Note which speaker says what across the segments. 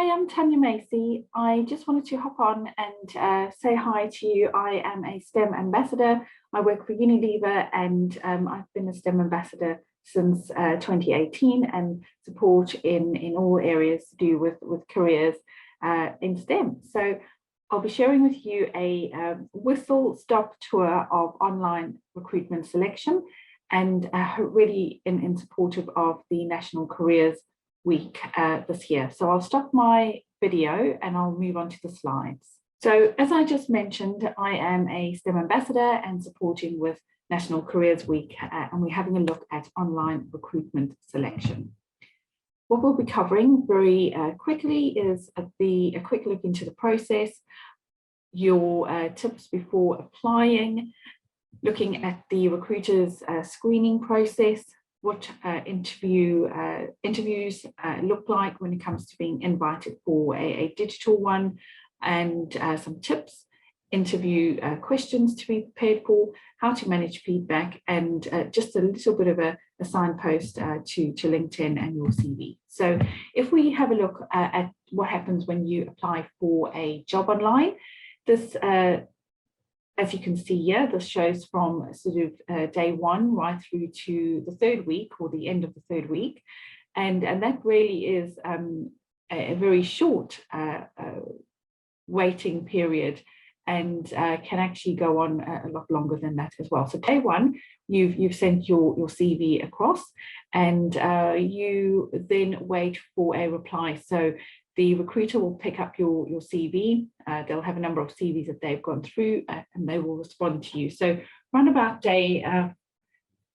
Speaker 1: Hi, I'm Tanya Macy. I just wanted to hop on and say hi to you. I am a STEM ambassador. I work for Unilever and I've been a STEM ambassador since 2018 and support in all areas to do with careers in STEM. So I'll be sharing with you a whistle-stop tour of online recruitment selection and really in supportive of the National Careers Week this year. So I'll stop my video and I'll move on to the slides. So as I just mentioned, I am a STEM ambassador and supporting with National Careers Week, and we're having a look at online recruitment selection. What we'll be covering very quickly is a quick look into the process, your tips before applying, looking at the recruiter's screening process, what interviews look like when it comes to being invited for a digital one, and some tips, interview questions to be prepared for, how to manage feedback, and just a little bit of a signpost to LinkedIn and your CV. So if we have a look at what happens when you apply for a job online, this as you can see here, this shows from sort of day one right through to the third week or the end of the third week. And that really is a very short waiting period and can actually go on a lot longer than that as well. So day one, you've sent your CV across and you then wait for a reply. So the recruiter will pick up your CV. They'll have a number of CVs that they've gone through and they will respond to you. So around about day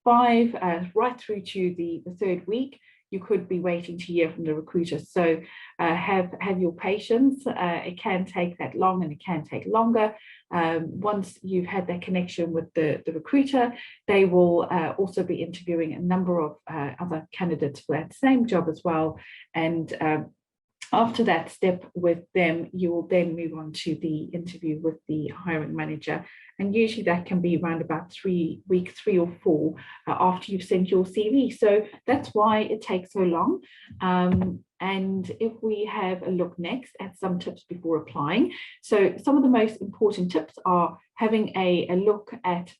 Speaker 1: 5, right through to the third week, you could be waiting to hear from the recruiter. So have your patience. It can take that long and it can take longer. Once you've had that connection with the recruiter, they will also be interviewing a number of other candidates for that same job as well. And after that step with them, you will then move on to the interview with the hiring manager. And usually that can be around about week 3 or 4 after you've sent your CV. So that's why it takes so long. And if we have a look next at some tips before applying. So some of the most important tips are having a look at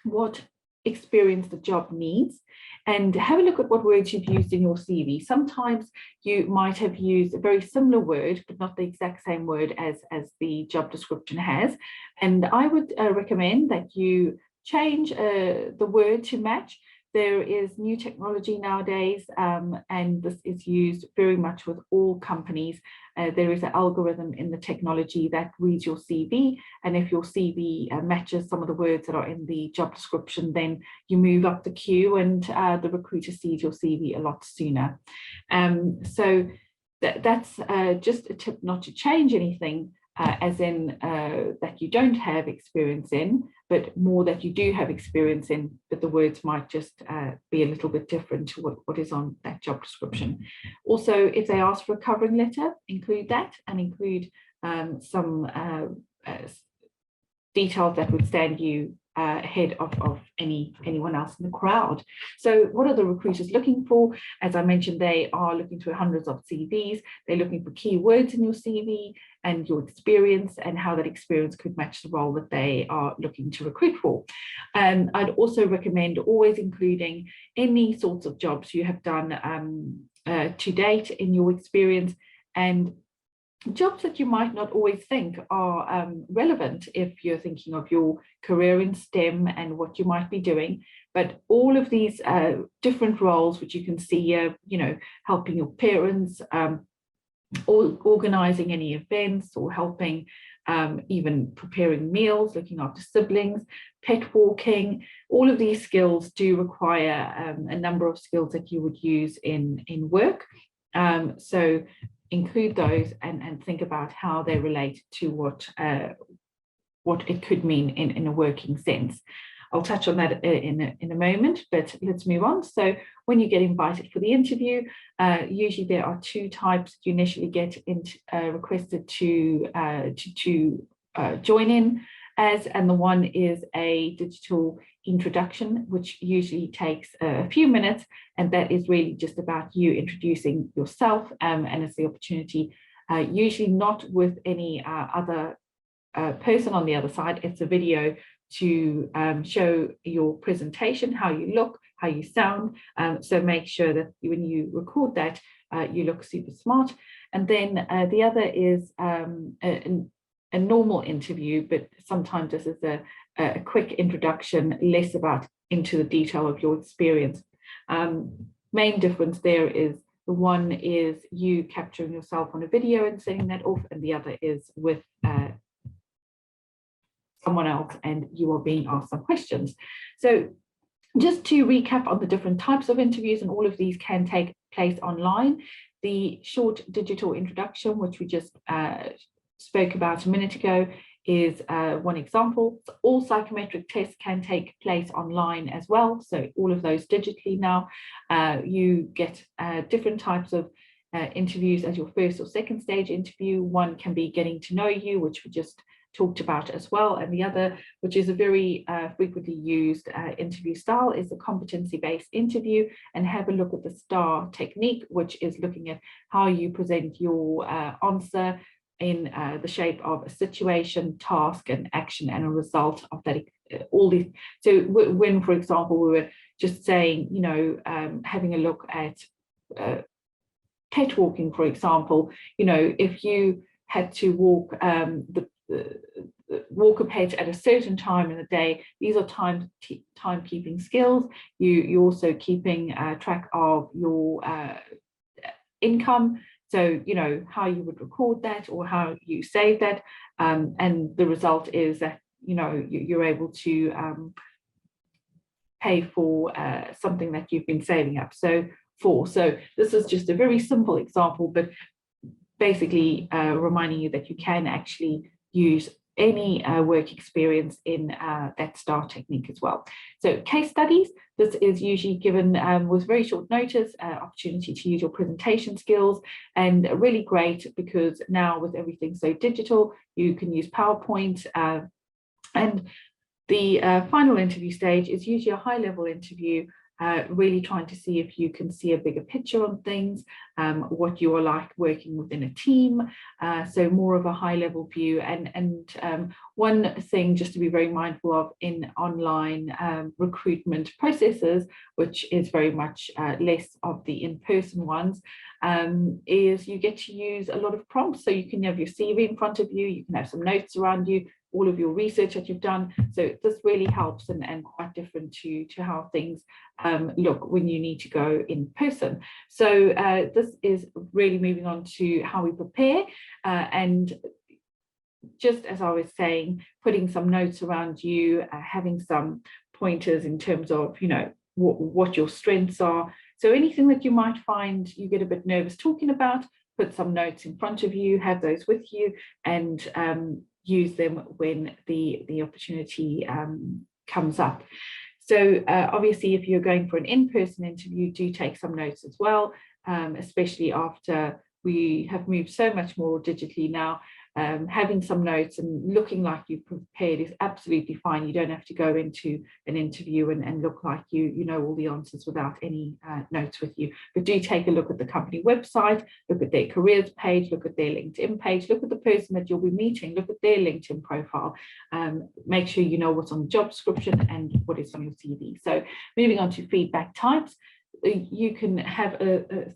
Speaker 1: what experience the job needs, and have a look at what words you've used in your CV. Sometimes you might have used a very similar word, but not the exact same word as the job description has. And I would recommend that you change the word to match. There is new technology nowadays, and this is used very much with all companies. There is an algorithm in the technology that reads your CV, and if your CV matches some of the words that are in the job description, then you move up the queue and the recruiter sees your CV a lot sooner. So that's just a tip not to change anything, as in that you don't have experience in, but more that you do have experience in, but the words might just be a little bit different to what is on that job description. Also, if they ask for a covering letter, include that and include some details that would stand you ahead of anyone else in the crowd. So what are the recruiters looking for? As I mentioned, they are looking through hundreds of CVs. They're looking for keywords in your CV and your experience and how that experience could match the role that they are looking to recruit for. And I'd also recommend always including any sorts of jobs you have done to date in your experience, and jobs that you might not always think are relevant if you're thinking of your career in STEM and what you might be doing. But all of these different roles, which you can see here, helping your parents, or organizing any events, or helping even preparing meals, looking after siblings, pet walking, all of these skills do require a number of skills that you would use in work. So include those and think about how they relate to what it could mean in a working sense. I'll touch on that in a moment, but let's move on. So when you get invited for the interview, usually there are 2 types you initially get requested to join in as, and the one is a digital introduction, which usually takes a few minutes, and that is really just about you introducing yourself, and it's the opportunity usually not with any other person on the other side. It's a video to show your presentation, how you look, how you sound. So make sure that when you record that, you look super smart. And then the other is a normal interview, but sometimes this is a quick introduction, less about into the detail of your experience. Main difference there is the one is you capturing yourself on a video and sending that off, and the other is with someone else and you are being asked some questions. So just to recap on the different types of interviews, and all of these can take place online. The short digital introduction, which we just spoke about a minute ago, is one example. So all psychometric tests can take place online as well. So all of those digitally now. You get different types of interviews as your first or second stage interview. One can be getting to know you, which we just talked about as well. And the other, which is a very frequently used interview style, is the competency-based interview. And have a look at the STAR technique, which is looking at how you present your answer in the shape of a situation, task, and action, and a result of that. All these. So when, for example, we were just saying, you know, having a look at catwalking, for example, you know, if you had to walk walk a page at a certain time in the day, these are timekeeping skills. You're also keeping track of your income. So, you know, how you would record that or how you save that. And the result is that, you know, you're able to pay for something that you've been saving up. So this is just a very simple example, but basically reminding you that you can actually use any work experience in that STAR technique as well. So case studies, this is usually given with very short notice, opportunity to use your presentation skills, and really great because now with everything so digital, you can use PowerPoint. And the final interview stage is usually a high-level interview, really trying to see if you can see a bigger picture on things, what you are like working within a team, so more of a high-level view. And one thing just to be very mindful of in online recruitment processes, which is very much less of the in-person ones, is you get to use a lot of prompts. So you can have your CV in front of you, you can have some notes around you, all of your research that you've done. So this really helps and quite different to how things look when you need to go in person. So this is really moving on to how we prepare, and just as I was saying, putting some notes around you, having some pointers in terms of, you know, what your strengths are. So anything that you might find you get a bit nervous talking about, put some notes in front of you, have those with you, and use them when the opportunity comes up. So obviously, if you're going for an in-person interview, do take some notes as well, especially after we have moved so much more digitally now. Having some notes and looking like you've prepared is absolutely fine. You don't have to go into an interview and look like you know all the answers without any notes with you. But do take a look at the company website, look at their careers page, look at their LinkedIn page, look at the person that you'll be meeting, look at their LinkedIn profile. Make sure you know what's on the job description and what is on your CV. So moving on to feedback types, you can have a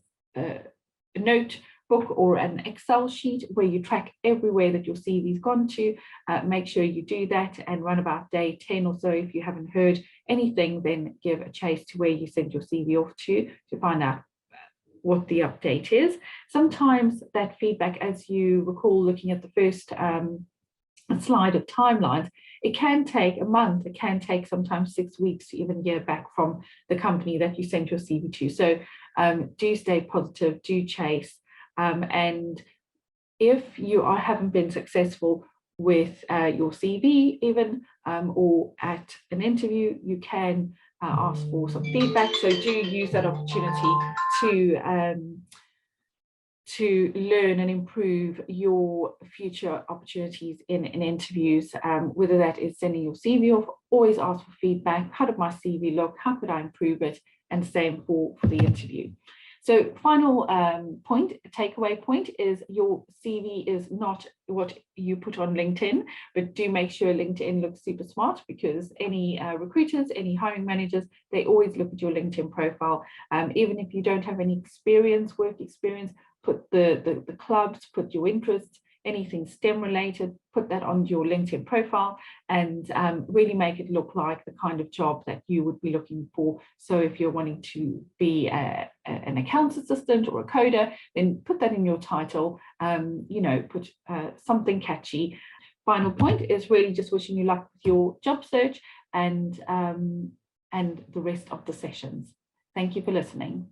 Speaker 1: note book or an Excel sheet where you track everywhere that your CV's gone to. Make sure you do that and run about day 10 or so. If you haven't heard anything, then give a chase to where you send your CV off to find out what the update is. Sometimes that feedback, as you recall looking at the first slide of timelines, it can take a month, it can take sometimes 6 weeks to even hear back from the company that you sent your CV to. So do stay positive, do chase. And if you haven't been successful with your CV even or at an interview, you can ask for some feedback. So do use that opportunity to learn and improve your future opportunities in interviews, whether that is sending your CV off. Always ask for feedback. How did my CV look? How could I improve it? And same for the interview. So final takeaway point is your CV is not what you put on LinkedIn, but do make sure LinkedIn looks super smart, because any recruiters, any hiring managers, they always look at your LinkedIn profile. Even if you don't have any experience, work experience, put the clubs, put your interests, anything STEM related, put that on your LinkedIn profile, and really make it look like the kind of job that you would be looking for. So if you're wanting to be an accounts assistant or a coder, then put that in your title, put something catchy. Final point is really just wishing you luck with your job search and the rest of the sessions. Thank you for listening.